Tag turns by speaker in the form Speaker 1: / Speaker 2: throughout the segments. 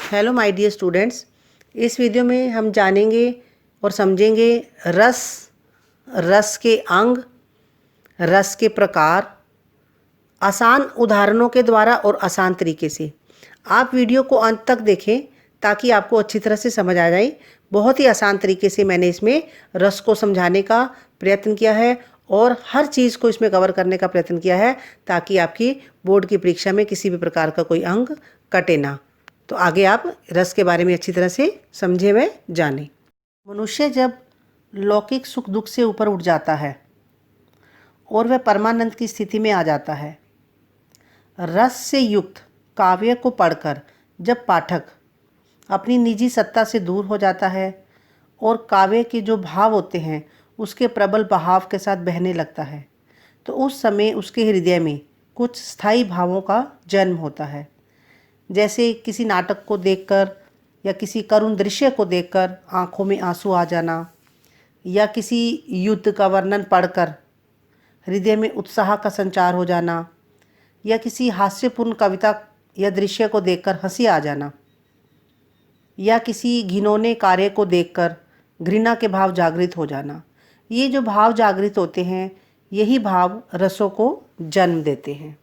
Speaker 1: Hello my dear students. इस video में हम जानेंगे और समझेंगे रस के अंग, रस के प्रकार, आसान उदाहरणों के द्वारा और आसान तरीके से। आप वीडियो को अंत तक देखें ताकि आपको अच्छी तरह से समझ आ जाए। बहुत ही आसान तरीके से मैंने इसमें रस को समझाने का प्रयत्न किया है और हर चीज़ को इसमें कवर करने का प्रयत्न किया है ताकि आपकी बोर्ड की परीक्षा में किसी भी प्रकार का कोई अंग कटे ना। तो आगे आप रस के बारे में अच्छी तरह से समझे व जाने। मनुष्य जब लौकिक सुख दुख से ऊपर उठ जाता है और वह परमानंद की स्थिति में आ जाता है, रस से युक्त काव्य को पढ़कर जब पाठक अपनी निजी सत्ता से दूर हो जाता है और काव्य के जो भाव होते हैं उसके प्रबल बहाव के साथ बहने लगता है, तो उस समय उसके हृदय में कुछ स्थायी भावों का जन्म होता है। जैसे किसी नाटक को देखकर या किसी करुण दृश्य को देखकर आंखों में आंसू आ जाना, या किसी युद्ध का वर्णन पढ़कर हृदय में उत्साह का संचार हो जाना, या किसी हास्यपूर्ण कविता या दृश्य को देखकर हंसी आ जाना, या किसी घिनौने कार्य को देखकर घृणा के भाव जागृत हो जाना। ये जो भाव जागृत होते हैं यही भाव रसों को जन्म देते हैं।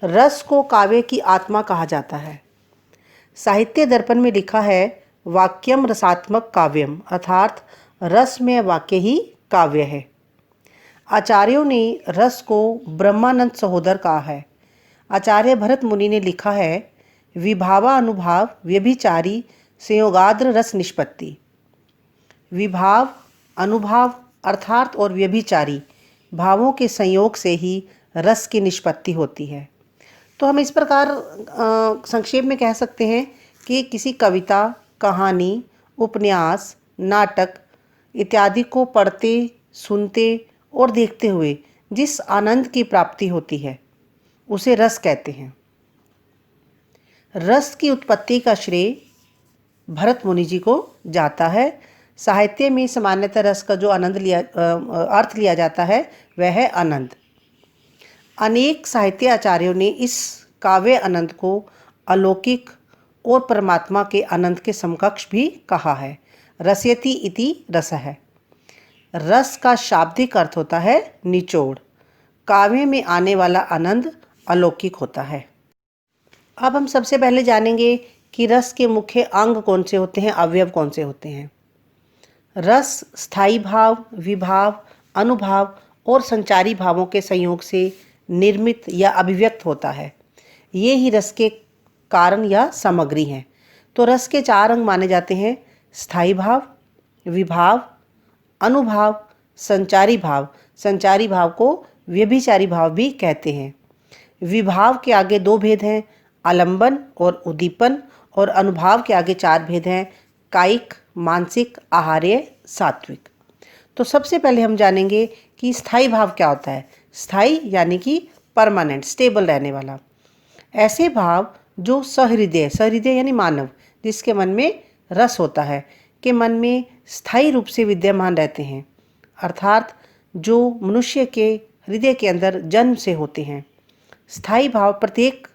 Speaker 1: रस को काव्य की आत्मा कहा जाता है। साहित्य दर्पण में लिखा है, वाक्यम रसात्मक काव्यम, अर्थात रस में वाक्य ही काव्य है। आचार्यों ने रस को ब्रह्मानंद सहोदर कहा है। आचार्य भरत मुनि ने लिखा है, विभावा अनुभाव व्यभिचारी संयोगाद्र रस निष्पत्ति। विभाव, अनुभाव अर्थात और व्यभिचारी भावों के संयोग से ही रस की निष्पत्ति होती है। तो हम इस प्रकार संक्षेप में कह सकते हैं कि किसी कविता, कहानी, उपन्यास, नाटक इत्यादि को पढ़ते, सुनते और देखते हुए जिस आनंद की प्राप्ति होती है उसे रस कहते हैं। रस की उत्पत्ति का श्रेय भरत मुनि जी को जाता है। साहित्य में सामान्यतः रस का जो अर्थ लिया जाता है वह है आनंद। अनेक साहित्य आचार्यों ने इस काव्य आनंद को अलौकिक और परमात्मा के आनंद के समकक्ष भी कहा है। रसयति इति रसः। रस का शाब्दिक अर्थ होता है निचोड़। काव्य में आने वाला आनंद अलौकिक होता है। अब हम सबसे पहले जानेंगे कि रस के मुख्य अंग कौन से होते हैं, अवयव कौन से होते हैं। रस स्थायी भाव, विभाव, अनुभाव और संचारी भावों के संयोग से निर्मित या अभिव्यक्त होता है। ये ही रस के कारण या सामग्री हैं। तो रस के 4 अंग माने जाते हैं, स्थायी भाव, विभाव, अनुभाव, संचारी भाव। संचारी भाव को व्यभिचारी भाव भी कहते हैं। विभाव के आगे 2 भेद हैं, आलंबन और उद्दीपन, और अनुभाव के आगे 4 भेद हैं, कायिक, मानसिक, आहार्य, सात्विक। तो सबसे पहले हम जानेंगे कि स्थायी भाव क्या होता है। स्थायी यानी कि परमानेंट, स्टेबल रहने वाला। ऐसे भाव जो सहृदय यानी मानव, जिसके मन में रस होता है, के मन में स्थायी रूप से विद्यमान रहते हैं, अर्थात जो मनुष्य के हृदय के अंदर जन्म से होते हैं। स्थायी भाव प्रत्येक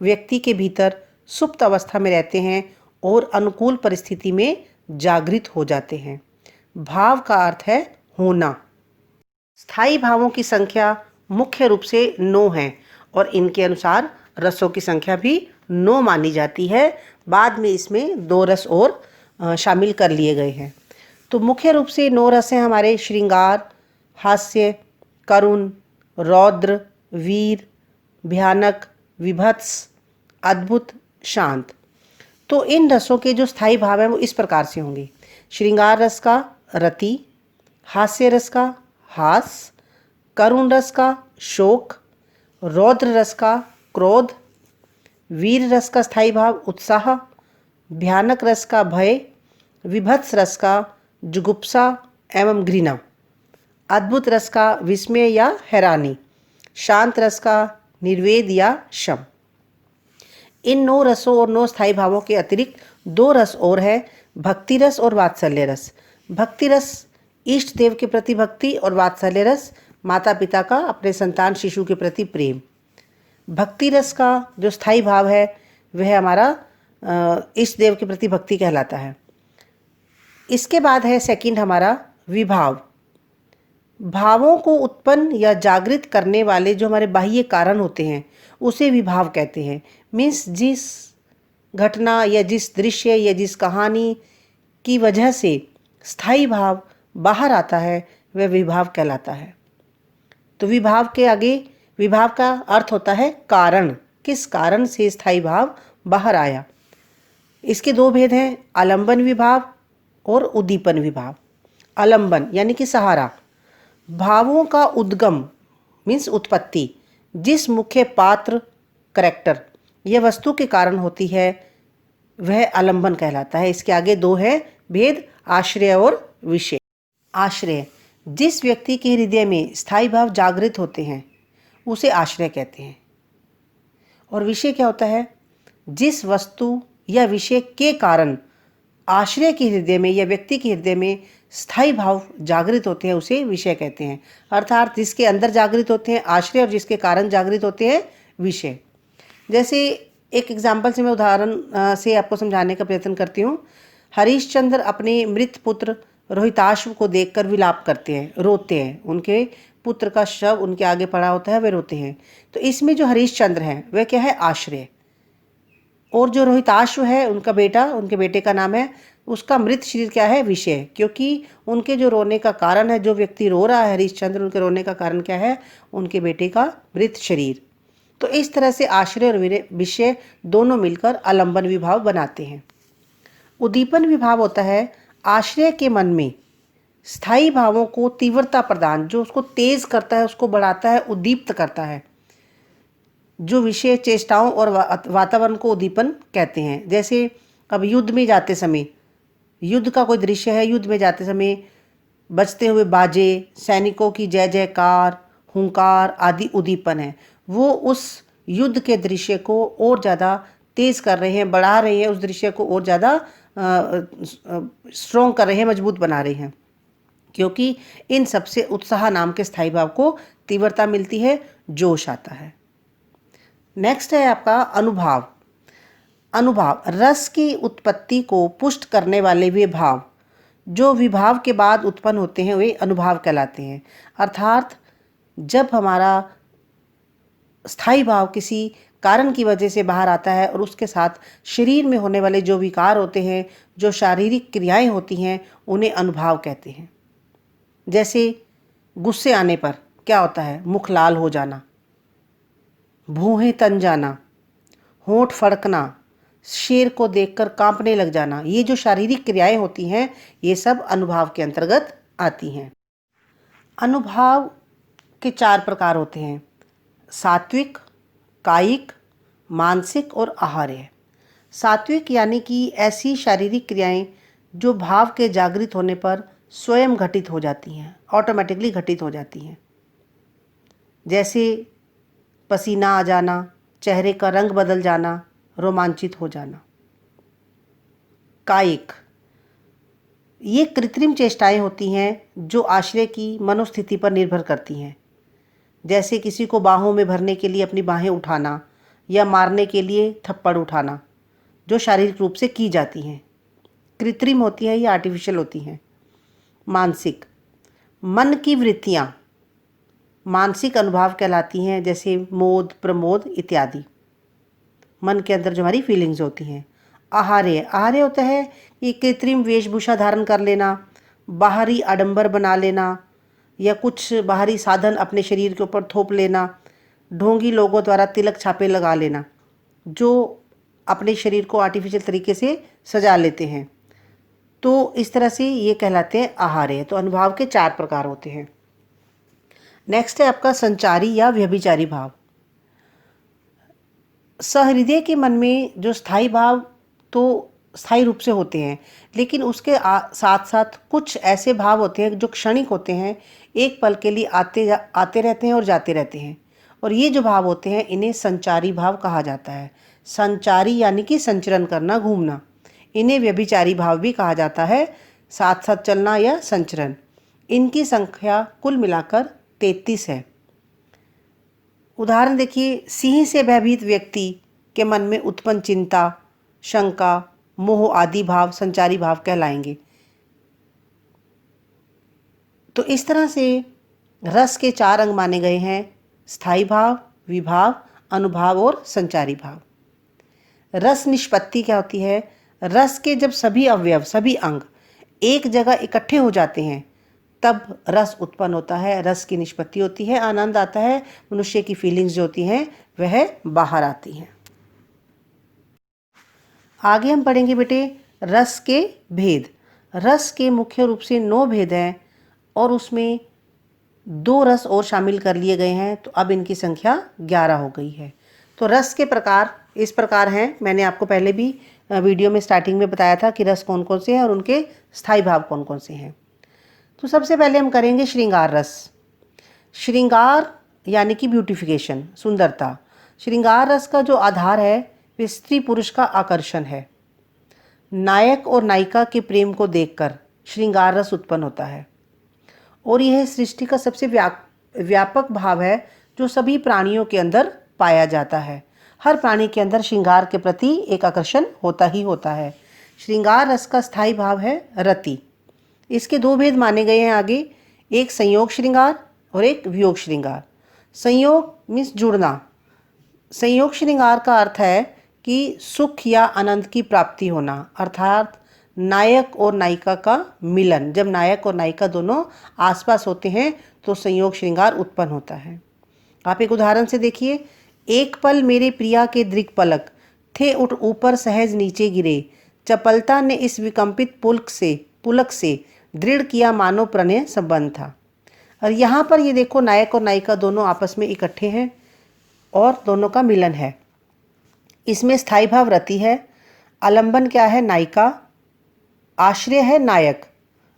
Speaker 1: व्यक्ति के भीतर सुप्त अवस्था में रहते हैं और अनुकूल परिस्थिति में जागृत हो जाते हैं। भाव का अर्थ है होना। स्थायी भावों की संख्या मुख्य रूप से 9 है और इनके अनुसार रसों की संख्या भी 9 मानी जाती है। बाद में इसमें 2 रस और शामिल कर लिए गए हैं। तो मुख्य रूप से 9 रस हैं हमारे, श्रृंगार, हास्य, करुण, रौद्र, वीर, भयानक, विभत्स, अद्भुत, शांत। तो इन रसों के जो स्थायी भाव हैं वो इस प्रकार से होंगे। श्रृंगार रस का रति, हास्य रस का हास, करुण रस का शोक, रौद्र रस का क्रोध, वीर रस का स्थायी भाव उत्साह, भयानक रस का भय, विभत्स रस का जुगुप्सा एवं घृणा, अद्भुत रस का विस्मय या हैरानी, शांत रस का निर्वेद या शम। इन 9 रसों और 9 स्थायी भावों के अतिरिक्त 2 रस और है, भक्ति रस और वात्सल्य रस। भक्ति रस इष्ट देव के प्रति भक्ति और वात्सल्य रस माता पिता का अपने संतान शिशु के प्रति प्रेम। भक्ति रस का जो स्थायी भाव है वह हमारा इष्ट देव के प्रति भक्ति कहलाता है। इसके बाद है सेकंड हमारा विभाव। भावों को उत्पन्न या जागृत करने वाले जो हमारे बाह्य कारण होते हैं उसे विभाव कहते हैं। मीन्स जिस घटना या जिस दृश्य या जिस कहानी की वजह से स्थायी भाव बाहर आता है वह विभाव कहलाता है। तो विभाव के आगे विभाव का अर्थ होता है कारण, किस कारण से स्थायी भाव बाहर आया। इसके दो भेद हैं, आलंबन विभाव और उद्दीपन विभाव। आलंबन यानी कि सहारा, भावों का उद्गम मीन्स उत्पत्ति जिस मुख्य पात्र, करैक्टर या वस्तु के कारण होती है वह आलंबन कहलाता है। इसके आगे दो है भेद, आश्रय और विषय। आश्रय, जिस व्यक्ति के हृदय में स्थायी भाव जागृत होते हैं उसे आश्रय कहते हैं। और विषय क्या होता है, जिस वस्तु या विषय के कारण आश्रय के हृदय में या व्यक्ति के हृदय में स्थायी भाव जागृत होते हैं उसे विषय कहते हैं। अर्थात जिसके अंदर जागृत होते हैं आश्रय और जिसके कारण जागृत होते हैं विषय। जैसे एक एग्जाम्पल से मैं उदाहरण से आपको समझाने का प्रयत्न करती हूँ। हरिश्चंद्र अपने मृत पुत्र रोहिताश्व को देखकर विलाप करते हैं, रोते हैं। उनके पुत्र का शव उनके आगे पड़ा होता है, वे रोते हैं। तो इसमें जो हरिश्चंद्र हैं वह क्या है, आश्रय। और जो रोहिताश्व है उनका बेटा, उनके बेटे का नाम है, उसका मृत शरीर क्या है, विषय। क्योंकि उनके जो रोने का कारण है, जो व्यक्ति रो रहा है हरिश्चंद्र, उनके रोने का कारण क्या है, उनके बेटे का मृत शरीर। तो इस तरह से आश्रय और विषय दोनों मिलकर आलंबन विभाव बनाते हैं। उद्दीपन विभाव होता है आश्रय के मन में स्थायी भावों को तीव्रता प्रदान, जो उसको तेज करता है, उसको बढ़ाता है, उद्दीप्त करता है। जो विषय चेष्टाओं और वातावरण को उद्दीपन कहते हैं। जैसे अब युद्ध में जाते समय, युद्ध का कोई दृश्य है, युद्ध में जाते समय बजते हुए बाजे, सैनिकों की जय जयकार, हुंकार आदि उद्दीपन है। वो उस युद्ध के दृश्य को और ज़्यादा तेज कर रहे हैं, बढ़ा रहे हैं, उस दृश्य को और ज़्यादा स्ट्रॉन्ग कर रहे हैं, मजबूत बना रहे हैं। क्योंकि इन सबसे उत्साह नाम के स्थायी भाव को तीव्रता मिलती है, जोश आता है। नेक्स्ट है आपका अनुभाव। अनुभाव रस की उत्पत्ति को पुष्ट करने वाले वे भाव जो विभाव के बाद उत्पन्न होते हैं वे अनुभाव कहलाते हैं। अर्थात जब हमारा स्थायी भाव किसी कारण की वजह से बाहर आता है और उसके साथ शरीर में होने वाले जो विकार होते हैं, जो शारीरिक क्रियाएं होती हैं, उन्हें अनुभाव कहते हैं। जैसे गुस्से आने पर क्या होता है, मुख लाल हो जाना, भौहें तन जाना, होंठ फड़कना, शेर को देखकर कांपने लग जाना, ये जो शारीरिक क्रियाएं होती हैं ये सब अनुभाव के अंतर्गत आती हैं। अनुभाव के 4 प्रकार होते हैं, सात्विक, कायिक, मानसिक और आहार्य। सात्विक यानी कि ऐसी शारीरिक क्रियाएं जो भाव के जागृत होने पर स्वयं घटित हो जाती हैं, ऑटोमेटिकली घटित हो जाती हैं। जैसे पसीना आ जाना, चेहरे का रंग बदल जाना, रोमांचित हो जाना। कायिक, ये कृत्रिम चेष्टाएं होती हैं जो आश्रय की मनोस्थिति पर निर्भर करती हैं। जैसे किसी को बाहों में भरने के लिए अपनी बाहें उठाना या मारने के लिए थप्पड़ उठाना, जो शारीरिक रूप से की जाती हैं, कृत्रिम होती हैं या आर्टिफिशियल होती हैं। मानसिक, मन की वृत्तियाँ मानसिक अनुभाव कहलाती हैं, जैसे मोद, प्रमोद इत्यादि, मन के अंदर जो हमारी फीलिंग्स होती हैं। आहार्य, आहार्य होता है कि कृत्रिम वेशभूषा धारण कर लेना, बाहरी आडंबर बना लेना या कुछ बाहरी साधन अपने शरीर के ऊपर थोप लेना, ढोंगी लोगों द्वारा तिलक छापे लगा लेना, जो अपने शरीर को आर्टिफिशियल तरीके से सजा लेते हैं। तो इस तरह से ये कहलाते हैं आहार्य। तो अनुभाव के 4 प्रकार होते हैं। नेक्स्ट है आपका संचारी या व्यभिचारी भाव। सहृदय के मन में जो स्थायी भाव तो स्थायी रूप से होते हैं, लेकिन उसके साथ साथ कुछ ऐसे भाव होते हैं जो क्षणिक होते हैं, एक पल के लिए आते रहते हैं और जाते रहते हैं। और ये जो भाव होते हैं इन्हें संचारी भाव कहा जाता है। संचारी यानी कि संचरण करना, घूमना। इन्हें व्यभिचारी भाव भी कहा जाता है, साथ साथ चलना या संचरण। इनकी संख्या कुल मिलाकर 33 है। उदाहरण देखिए, सिंह से भयभीत व्यक्ति के मन में उत्पन्न चिंता, शंका, मोह आदि भाव संचारी भाव कहलाएंगे। तो इस तरह से रस के 4 अंग माने गए हैं: स्थायी भाव, विभाव, अनुभाव और संचारी भाव। रस निष्पत्ति क्या होती है? रस के जब सभी अवयव, सभी अंग एक जगह इकट्ठे हो जाते हैं तब रस उत्पन्न होता है, रस की निष्पत्ति होती है, आनंद आता है, मनुष्य की फीलिंग्स जो होती हैं वह बाहर आती हैं। आगे हम पढ़ेंगे बेटे रस के भेद। रस के मुख्य रूप से 9 भेद हैं और उसमें 2 रस और शामिल कर लिए गए हैं, तो अब इनकी संख्या 11 हो गई है। तो रस के प्रकार इस प्रकार हैं, मैंने आपको पहले भी वीडियो में स्टार्टिंग में बताया था कि रस कौन कौन से हैं और उनके स्थायी भाव कौन कौन से हैं। तो सबसे पहले हम करेंगे श्रृंगार रस। श्रृंगार यानी कि ब्यूटिफिकेशन, सुंदरता। श्रृंगार रस का जो आधार है वे स्त्री पुरुष का आकर्षण है। नायक और नायिका के प्रेम को देखकर श्रृंगार रस उत्पन्न होता है और यह सृष्टि का सबसे व्यापक भाव है जो सभी प्राणियों के अंदर पाया जाता है। हर प्राणी के अंदर श्रृंगार के प्रति एक आकर्षण होता ही होता है। श्रृंगार रस का स्थायी भाव है रति। इसके 2 भेद माने गए हैं आगे, एक संयोग श्रृंगार और एक वियोग श्रृंगार। संयोग मीन्स जुड़ना। संयोग श्रृंगार का अर्थ है कि सुख या आनंद की प्राप्ति होना, अर्थात नायक और नायिका का मिलन। जब नायक और नायिका दोनों आसपास होते हैं तो संयोग श्रृंगार उत्पन्न होता है। आप एक उदाहरण से देखिए, एक पल मेरे प्रिया के दृक पलक थे उठ ऊपर सहज नीचे गिरे, चपलता ने इस विकम्पित पुलक से दृढ़ किया मानो प्रणय संबंध था। और यहाँ पर ये देखो नायक और नायिका दोनों आपस में इकट्ठे हैं और दोनों का मिलन है। इसमें स्थायी भाव रति है, आलंबन क्या है? नायिका, आश्रय है नायक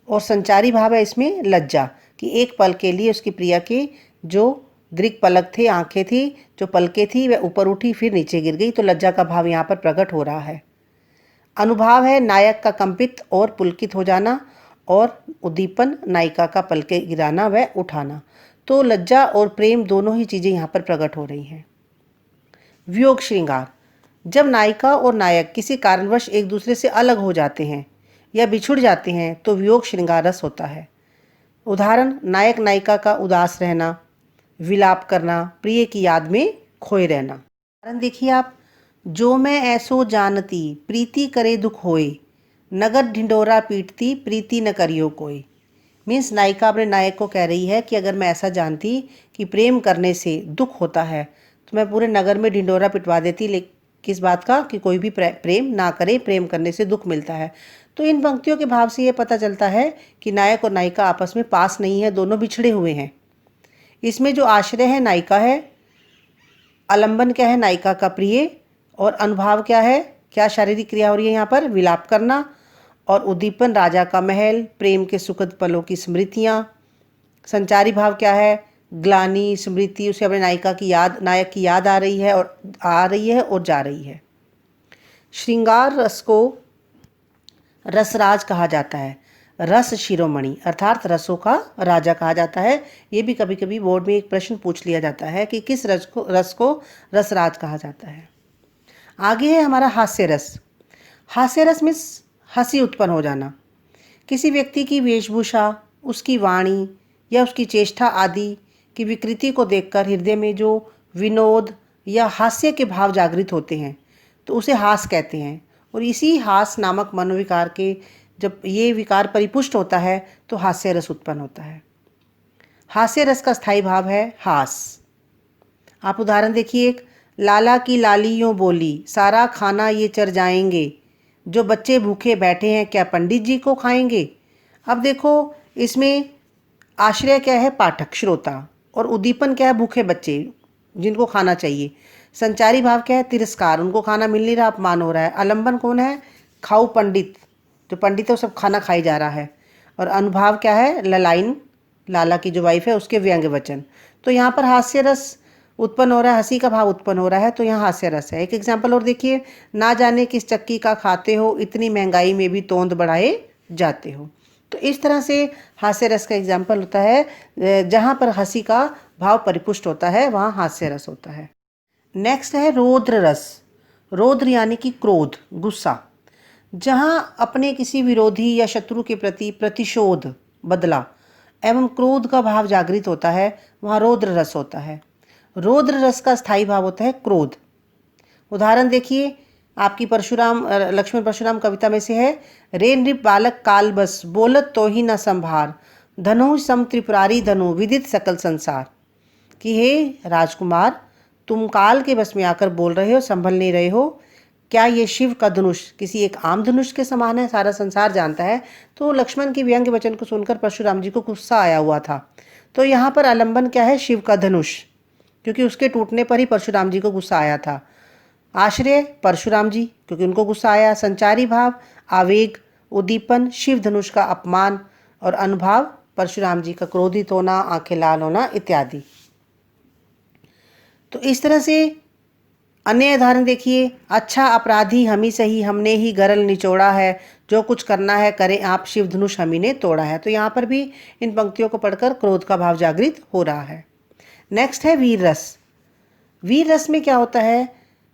Speaker 1: और संचारी भाव है इसमें लज्जा, कि एक पल के लिए उसकी प्रिया के जो दृक पलक थे, आंखें थी, जो पलकें थी वह ऊपर उठी फिर नीचे गिर गई, तो लज्जा का भाव यहाँ पर प्रकट हो रहा है। अनुभाव है नायक का कंपित और पुलकित हो जाना और उद्दीपन नायिका का पलके गिराना व उठाना। तो लज्जा और प्रेम दोनों ही चीज़ें यहाँ पर प्रकट हो रही हैं। वियोग श्रृंगार, जब नायिका और नायक किसी कारणवश एक दूसरे से अलग हो जाते हैं या बिछुड़ जाते हैं तो वियोग श्रृंगार रस होता है। उदाहरण, नायक नायिका का उदास रहना, विलाप करना, प्रिय की याद में खोए रहना। उदाहरण देखिए आप, जो मैं ऐसो जानती प्रीति करे दुख होए, नगर ढिंडोरा पीटती प्रीति न करियो कोई। मीन्स नायिका अपने नायक को कह रही है कि अगर मैं ऐसा जानती कि प्रेम करने से दुख होता है तो मैं पूरे नगर में ढिंडोरा पिटवा देती, लेकिन किस बात का? कि कोई भी प्रेम ना करे, प्रेम करने से दुख मिलता है। तो इन पंक्तियों के भाव से ये पता चलता है कि नायक और नायिका आपस में पास नहीं है, दोनों बिछड़े हुए हैं। इसमें जो आश्रय है नायिका है, आलंबन क्या है? नायिका का प्रिय, और अनुभाव क्या है? क्या शारीरिक क्रिया हो रही है यहाँ पर? विलाप करना। और उद्दीपन राजा का महल, प्रेम के सुखद पलों की स्मृतियाँ। संचारी भाव क्या है? ग्लानि, स्मृति, उसे अपने नायिका की याद, नायक की याद आ रही है और जा रही है। श्रृंगार रस को रसराज कहा जाता है। रस शिरोमणि अर्थात रसों का राजा कहा जाता है। ये भी कभी कभी बोर्ड में एक प्रश्न पूछ लिया जाता है कि किस रस को रसराज कहा जाता है। आगे है हमारा हास्य रस। हास्य रस मीन्स हंसी उत्पन्न हो जाना। किसी व्यक्ति की वेशभूषा, उसकी वाणी या उसकी चेष्टा आदि की विकृति को देखकर हृदय में जो विनोद या हास्य के भाव जागृत होते हैं तो उसे हास कहते हैं। और इसी हास नामक मनोविकार के जब ये विकार परिपुष्ट होता है तो हास्य रस उत्पन्न होता है। हास्य रस का स्थायी भाव है हास। आप उदाहरण देखिए, एक लाला की लाली यूं बोली, सारा खाना ये चर जाएंगे, जो बच्चे भूखे बैठे हैं क्या पंडित जी को खाएंगे। अब देखो इसमें आश्रय क्या है? पाठक, श्रोता, और उद्दीपन क्या है? भूखे बच्चे जिनको खाना चाहिए। संचारी भाव क्या है? तिरस्कार, उनको खाना मिल नहीं रहा, अपमान हो रहा है। आलंबन कौन है? खाऊ पंडित, जो पंडित है वो सब खाना खाई जा रहा है। और अनुभाव क्या है? ललाइन, लाला की जो वाइफ है उसके व्यंग्य वचन। तो यहाँ पर हास्य रस उत्पन्न हो रहा है, हंसी का भाव उत्पन्न हो रहा है, तो यहाँ हास्य रस है। एक एग्जाम्पल और देखिए, ना जाने किस चक्की का खाते हो, इतनी महंगाई में भी तोंद बढ़ाए जाते हो। तो इस तरह से हास्य रस का एग्जाम्पल होता है, जहाँ पर हंसी का भाव परिपुष्ट होता है वहाँ हास्य रस होता है। नेक्स्ट है रौद्र रस। रौद्र यानी कि क्रोध, गुस्सा। जहाँ अपने किसी विरोधी या शत्रु के प्रति प्रतिशोध, बदला एवं क्रोध का भाव जागृत होता है, वहाँ रौद्र रस होता है। रौद्र रस का स्थायी भाव होता है क्रोध। उदाहरण देखिए, आपकी परशुराम लक्ष्मण परशुराम कविता में से है, रे नृप बालक काल बस, बोलत तो ही न संभार, धनु सम त्रिपुरारी धनु, विदित सकल संसार। कि हे राजकुमार, तुम काल के बस में आकर बोल रहे हो, संभल नहीं रहे हो। क्या ये शिव का धनुष किसी एक आम धनुष के समान है, सारा संसार जानता है। तो लक्ष्मण के व्यंग्य वचन को सुनकर परशुराम जी को गुस्सा आया हुआ था। तो यहाँ पर आलंबन क्या है, शिव का धनुष, क्योंकि उसके टूटने पर ही परशुराम जी को गुस्सा आया था। आश्रय परशुराम जी, क्योंकि उनको गुस्सा आया। संचारी भाव आवेग, उद्दीपन शिव धनुष का अपमान, और अनुभाव परशुराम जी का क्रोधित होना, आंखें लाल होना इत्यादि। तो इस तरह से अन्य उदाहरण देखिए, अच्छा अपराधी हम ही सही, हमने ही गरल निचोड़ा है, जो कुछ करना है करें आप, शिव धनुष हम ही ने तोड़ा है। तो यहाँ पर भी इन पंक्तियों को पढ़कर क्रोध का भाव जागृत हो रहा है। नेक्स्ट है वीर रस। वीर रस में क्या होता है,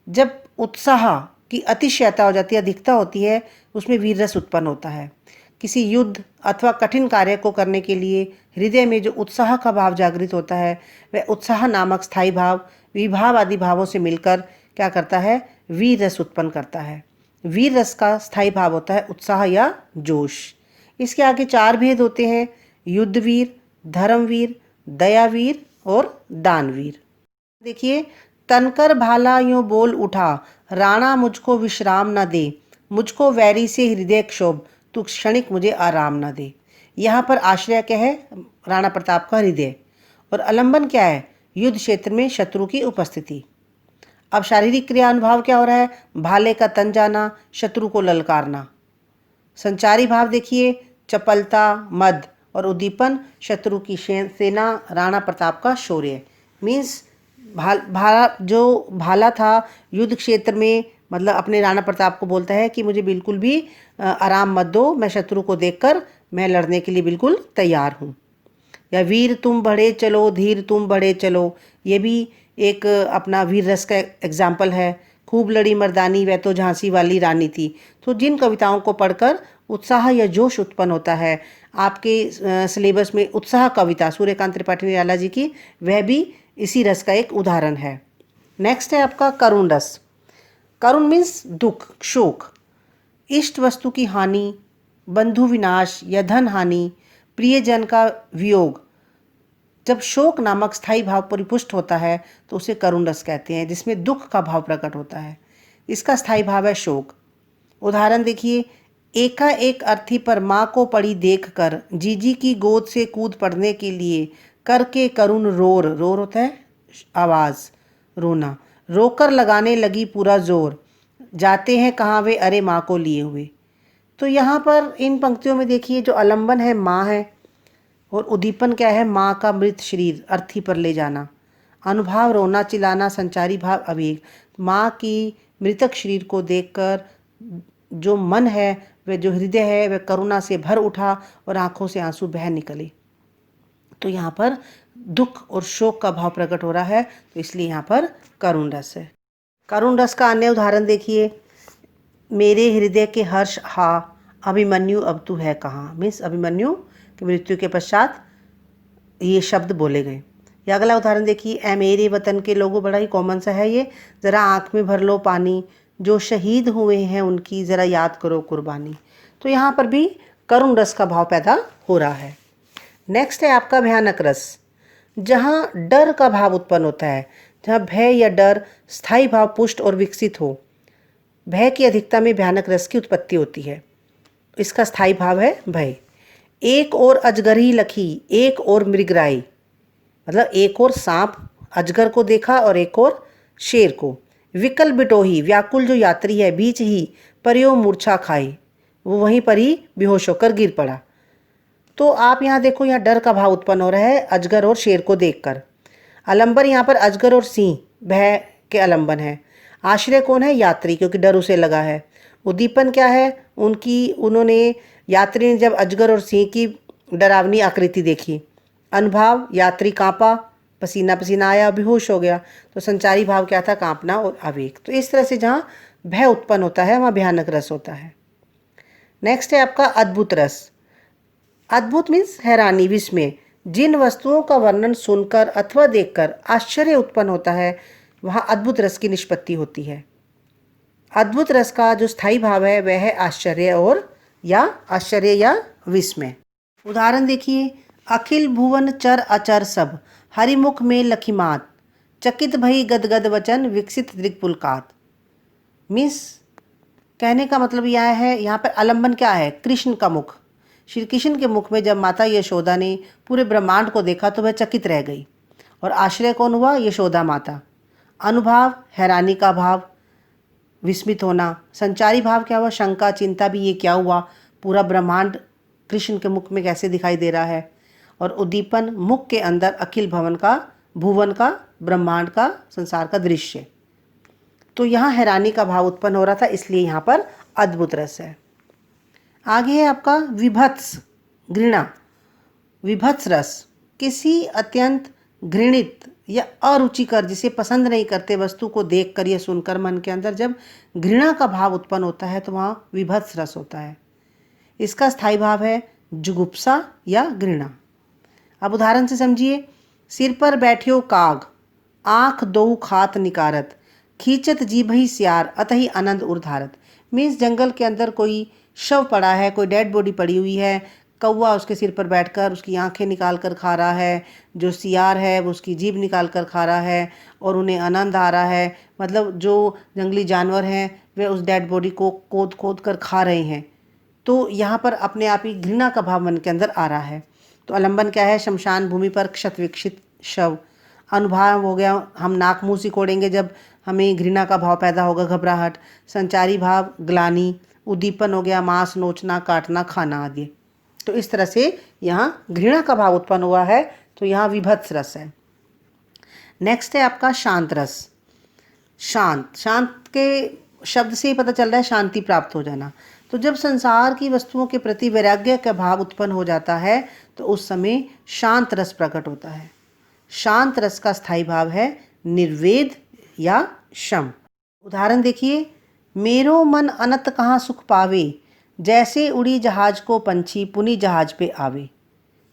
Speaker 1: जब उत्साह की अतिशयता हो जाती है, अधिकता होती है, उसमें वीर रस उत्पन्न होता है। किसी युद्ध अथवा कठिन कार्य को करने के लिए हृदय में जो उत्साह का भाव जागृत होता है, वह उत्साह नामक स्थायी भाव विभाव आदि भावों से मिलकर क्या करता है, वीर रस उत्पन्न करता है। वीर रस का स्थायी भाव होता है उत्साह या जोश। इसके आगे 4 भेद होते हैं, युद्धवीर, धर्मवीर, दयावीर और दानवीर। देखिए, तनकर भाला यूं बोल उठा, राणा मुझको विश्राम न दे, मुझको वैरी से हृदय क्षोभ, तू क्षणिक मुझे आराम न दे। यहाँ पर आश्रय क्या है, राणा प्रताप का हृदय, और आलंबन क्या है, युद्ध क्षेत्र में शत्रु की उपस्थिति। अब शारीरिक क्रिया अनुभाव क्या हो रहा है, भाले का तन जाना, शत्रु को ललकारना। संचारी भाव देखिए, चपलता, मद, और उद्दीपन शत्रु की सेना, राणा प्रताप का शौर्य। मीन्स भाला था युद्ध क्षेत्र में, मतलब अपने राणा प्रताप को बोलता है कि मुझे बिल्कुल भी आराम मत दो, मैं शत्रु को देखकर मैं लड़ने के लिए बिल्कुल तैयार हूँ। या वीर तुम बढ़े चलो, धीर तुम बढ़े चलो, ये भी एक अपना वीर रस का एग्जाम्पल है। खूब लड़ी मर्दानी, वह तो झांसी वाली रानी थी। तो जिन कविताओं को पढ़कर उत्साह या जोश उत्पन्न होता है, आपके सिलेबस में उत्साह कविता सूर्यकांत त्रिपाठी निराला जी की, वह भी इसी रस का एक उदाहरण है। नेक्स्ट है आपका करुण रस। करुण मीन्स दुख, शोक, इष्ट वस्तु की हानि, बंधु विनाश या धन हानि, प्रियजन का वियोग। जब शोक नामक स्थायी भाव परिपुष्ट होता है तो उसे करुण रस कहते हैं, जिसमें दुख का भाव प्रकट होता है। इसका स्थायी भाव है शोक। उदाहरण देखिए, एकाएक अर्थी पर माँ को पड़ी देख कर, जीजी की गोद से कूद पड़ने के लिए, करके करुण रोर, रोर होता है आवाज़, रोना, रोकर लगाने लगी पूरा जोर, जाते हैं कहाँ वे अरे माँ को लिए हुए। तो यहाँ पर इन पंक्तियों में देखिए, जो आलंबन है माँ है, और उद्दीपन क्या है, माँ का मृत शरीर अर्थी पर ले जाना। अनुभाव रोना चिल्लाना, संचारी भाव आवेग, माँ की मृतक शरीर को देखकर जो मन है, वह जो हृदय है, वह करुणा से भर उठा और आंखों से आंसू बह निकले। तो यहाँ पर दुख और शोक का भाव प्रकट हो रहा है, तो इसलिए यहाँ पर करुण रस है। करुण रस का अन्य उदाहरण देखिए, मेरे हृदय के हर्ष हा, अभिमन्यु अब तू है कहाँ। मीन्स अभिमन्यु की मृत्यु के पश्चात ये शब्द बोले गए। या अगला उदाहरण देखिए, ए मेरे वतन के लोगों, बड़ा ही कॉमन सा है ये, ज़रा आँख में भर लो पानी, जो शहीद हुए हैं उनकी ज़रा याद करो कुर्बानी। तो यहाँ पर भी करुण रस का भाव पैदा हो रहा है। नेक्स्ट है आपका भयानक रस, जहाँ डर का भाव उत्पन्न होता है, जहाँ भय या डर स्थायी भाव पुष्ट और विकसित हो। भय की अधिकता में भयानक रस की उत्पत्ति होती है। इसका स्थायी भाव है भय। एक और अजगरी लखी, एक और मृगराई, मतलब एक और सांप अजगर को देखा और एक और शेर को। विकल बिटोही, व्याकुल जो यात्री है, बीच ही परियो मूर्छा खाई, वो वहीं पर ही बेहोश होकर गिर पड़ा। तो आप यहाँ देखो, यहाँ डर का भाव उत्पन्न हो रहा है अजगर और शेर को देखकर। आलंबन यहाँ पर अजगर और सिंह भय के आलंबन है। आश्रय कौन है, यात्री, क्योंकि डर उसे लगा है। उद्दीपन क्या है, उन्होंने यात्री ने जब अजगर और सिंह की डरावनी आकृति देखी। अनुभाव, यात्री कांपा, पसीना पसीना आया, बेहोश हो गया। तो संचारी भाव क्या था, कांपना और आवेग। तो इस तरह से जहाँ भय उत्पन्न होता है, वहाँ भयानक रस होता है। नेक्स्ट है आपका अद्भुत रस। अद्भुत मीन्स हैरानी, विस्मय। जिन वस्तुओं का वर्णन सुनकर अथवा देखकर आश्चर्य उत्पन्न होता है, वहाँ अद्भुत रस की निष्पत्ति होती है। अद्भुत रस का जो स्थायी भाव है वह है आश्चर्य या विस्मय। उदाहरण देखिए, अखिल भुवन चर अचर सब, हरिमुख में लखीमात, चकित भई गदगद वचन, विकसित दृक्पुलकात। मीन्स कहने का मतलब यह है, यहाँ पर आलम्बन क्या है, कृष्ण का मुख। श्री कृष्ण के मुख में जब माता यशोदा ने पूरे ब्रह्मांड को देखा तो वह चकित रह गई। और आश्रय कौन हुआ, यशोदा माता। अनुभाव हैरानी का भाव, विस्मित होना। संचारी भाव क्या हुआ, शंका चिंता भी, ये क्या हुआ, पूरा ब्रह्मांड कृष्ण के मुख में कैसे दिखाई दे रहा है। और उद्दीपन, मुख के अंदर अखिल भुवन का, ब्रह्मांड का, संसार का दृश्य। तो यहाँ हैरानी का भाव उत्पन्न हो रहा था, इसलिए यहाँ पर अद्भुत रस है। आगे है आपका विभत्स, घृणा। विभत्स रस, किसी अत्यंत घृणित या अरुचिकर, जिसे पसंद नहीं करते वस्तु को देखकर या सुनकर मन के अंदर जब घृणा का भाव उत्पन्न होता है तो वहाँ विभत्स रस होता है। इसका स्थायी भाव है जुगुप्सा या घृणा। अब उदाहरण से समझिए, सिर पर बैठियो काग, आँख दो खात निकारत, खींचत जीभहि सियार, अतहि आनंद उर्धारत। मीन्स जंगल के अंदर कोई शव पड़ा है, कोई डेड बॉडी पड़ी हुई है, कौवा उसके सिर पर बैठकर उसकी आंखें निकाल कर खा रहा है, जो सियार है वो उसकी जीभ निकाल कर खा रहा है और उन्हें आनंद आ रहा है। मतलब जो जंगली जानवर हैं वे उस डेड बॉडी को खोद खोद कर खा रहे हैं। तो यहाँ पर अपने आप ही घृणा का भाव मन के अंदर आ रहा है। तो आलम्बन क्या है, शमशान भूमि पर क्षत विक्षित शव। अनुभाव हो गया, हम नाक मुँह सिकोड़ेंगे जब हमें घृणा का भाव पैदा होगा, घबराहट। संचारी भाव ग्लानि। उद्दीपन हो गया, मांस नोचना, काटना, खाना आदि। तो इस तरह से यहाँ घृणा का भाव उत्पन्न हुआ है, तो यहाँ विभत्स रस है। नेक्स्ट है आपका शांत रस। शांत के शब्द से ही पता चल रहा है शांति प्राप्त हो जाना। तो जब संसार की वस्तुओं के प्रति वैराग्य का भाव उत्पन्न हो जाता है तो उस समय शांत रस प्रकट होता है। शांत रस का स्थायी भाव है निर्वेद या शम। उदाहरण देखिए, मेरो मन अनत कहाँ सुख पावे, जैसे उड़ी जहाज को पंछी पुनि जहाज पे आवे।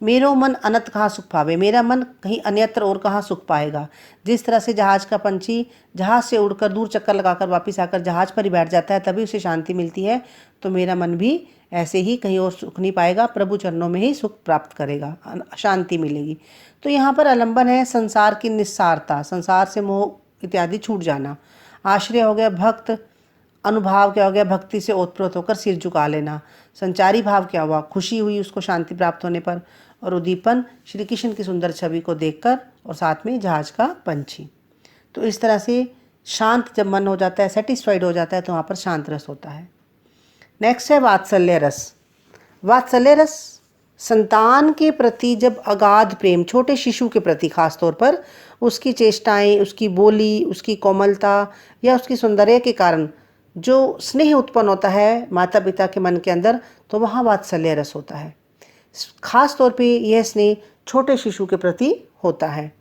Speaker 1: मेरो मन अनंत कहाँ सुख पावे, मेरा मन कहीं अन्यत्र और कहाँ सुख पाएगा। जिस तरह से जहाज का पंछी जहाज से उड़कर दूर चक्कर लगाकर वापस आकर जहाज पर ही बैठ जाता है तभी उसे शांति मिलती है, तो मेरा मन भी ऐसे ही कहीं और सुख नहीं पाएगा, प्रभु चरणों में ही सुख प्राप्त करेगा, शांति मिलेगी। तो यहाँ पर आलम्बन है संसार की निस्सारता, संसार से मोह इत्यादि छूट जाना। आश्रय हो गया भक्त। अनुभाव क्या हो गया, भक्ति से ओतप्रोत होकर सिर झुका लेना। संचारी भाव क्या हुआ, खुशी हुई उसको शांति प्राप्त होने पर। और उद्दीपन श्री कृष्ण की सुंदर छवि को देखकर और साथ में जहाज का पंछी। तो इस तरह से शांत जब मन हो जाता है, सेटिस्फाइड हो जाता है, तो वहाँ पर शांत रस होता है। नेक्स्ट है वात्सल्य रस। वात्सल्य रस संतान के प्रति जब अगाध प्रेम, छोटे शिशु के प्रति खास तौर पर, उसकी चेष्टाएं, उसकी बोली, उसकी कोमलता या उसकी सौंदर्य के कारण जो स्नेह उत्पन्न होता है माता पिता के मन के अंदर, तो वहाँ वात्सल्य रस होता है। खास तौर पे यह स्नेह छोटे शिशु के प्रति होता है।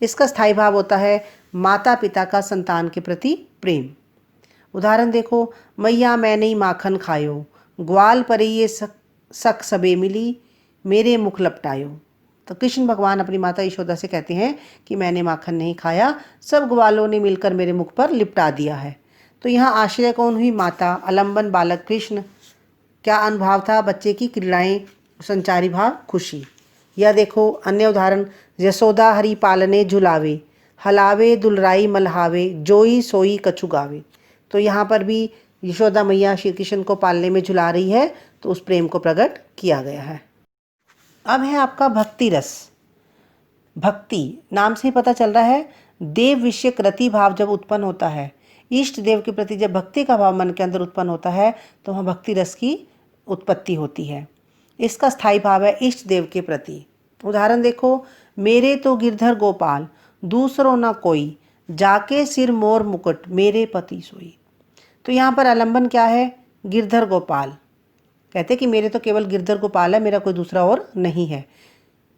Speaker 1: इसका स्थायी भाव होता है माता पिता का संतान के प्रति प्रेम। उदाहरण देखो, मैया मैंने माखन खायो, ग्वाल परे ये सक सबे मिली, मेरे मुख लपटायो। तो कृष्ण भगवान अपनी माता यशोदा से कहते हैं कि मैंने माखन नहीं खाया, सब ग्वालों ने मिलकर मेरे मुख पर लिपटा दिया है। तो यहाँ आश्रय कौन हुई, माता। आलम्बन बालक कृष्ण। क्या अनुभाव था, बच्चे की क्रीड़ाएं। संचारी भाव खुशी। या देखो अन्य उदाहरण, यशोदा हरि पालने झुलावे, हलावे दुलराई मलहावे, जोई सोई कछु गावे। तो यहाँ पर भी यशोदा मैया श्री कृष्ण को पालने में झुला रही है, तो उस प्रेम को प्रकट किया गया है। अब है आपका भक्ति रस। भक्ति नाम से ही पता चल रहा है देव विषय कृति भाव जब उत्पन्न होता है, इष्ट देव के प्रति जब भक्ति का भाव मन के अंदर उत्पन्न होता है, तो वहाँ भक्ति रस की उत्पत्ति होती है। इसका स्थायी भाव है इष्ट देव के प्रति। उदाहरण देखो, मेरे तो गिरधर गोपाल, दूसरों ना कोई, जाके सिर मोर मुकुट, मेरे पति सोई। तो यहाँ पर आलम्बन क्या है, गिरधर गोपाल। कहते कि मेरे तो केवल गिरधर गोपाल है, मेरा कोई दूसरा और नहीं है।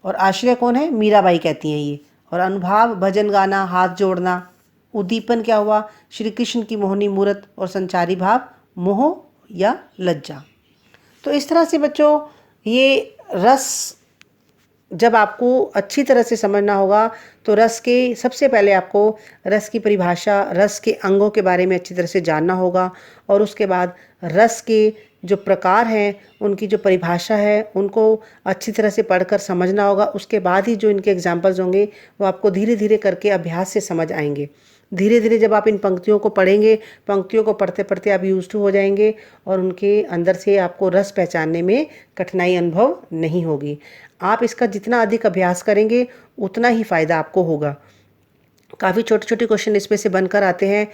Speaker 1: और आश्रय कौन है, मीराबाई कहती हैं ये। और अनुभाव भजन गाना, हाथ जोड़ना, उद्दीपन क्या हुआ? श्री कृष्ण की मोहनी मूरत और संचारी भाव, मोह या लज्जा। तो इस तरह से बच्चों ये रस जब आपको अच्छी तरह से समझना होगा तो रस के सबसे पहले आपको रस की परिभाषा, रस के अंगों के बारे में अच्छी तरह से जानना होगा और उसके बाद रस के जो प्रकार हैं उनकी जो परिभाषा है उनको अच्छी तरह से पढ़कर समझना होगा। उसके बाद ही जो इनके एग्जाम्पल्स होंगे वो आपको धीरे धीरे करके अभ्यास से समझ आएंगे। धीरे धीरे जब आप इन पंक्तियों को पढ़ेंगे, पंक्तियों को पढ़ते पढ़ते आप यूज्ड टू हो जाएंगे और उनके अंदर से आपको रस पहचानने में कठिनाई अनुभव नहीं होगी। आप इसका जितना अधिक अभ्यास करेंगे उतना ही फ़ायदा आपको होगा। काफ़ी छोटे छोटे क्वेश्चन इसमें से बनकर आते हैं।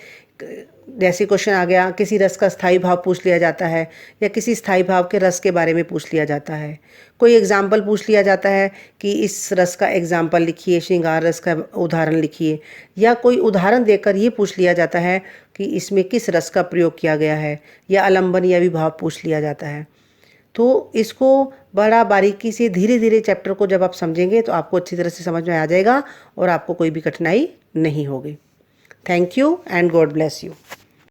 Speaker 1: जैसे क्वेश्चन आ गया, किसी रस का स्थायी भाव पूछ लिया जाता है या किसी स्थायी भाव के रस के बारे में पूछ लिया जाता है। कोई एग्जाम्पल पूछ लिया जाता है कि इस रस का एग्जाम्पल लिखिए, श्रृंगार रस का उदाहरण लिखिए, या कोई उदाहरण देकर ये पूछ लिया जाता है कि इसमें किस रस का प्रयोग किया गया है, या आलम्बन या विभाव पूछ लिया जाता है। तो इसको बड़ा बारीकी से धीरे धीरे चैप्टर को जब आप समझेंगे तो आपको अच्छी तरह से समझ में आ जाएगा और आपको कोई भी कठिनाई नहीं होगी। Thank you and God bless you.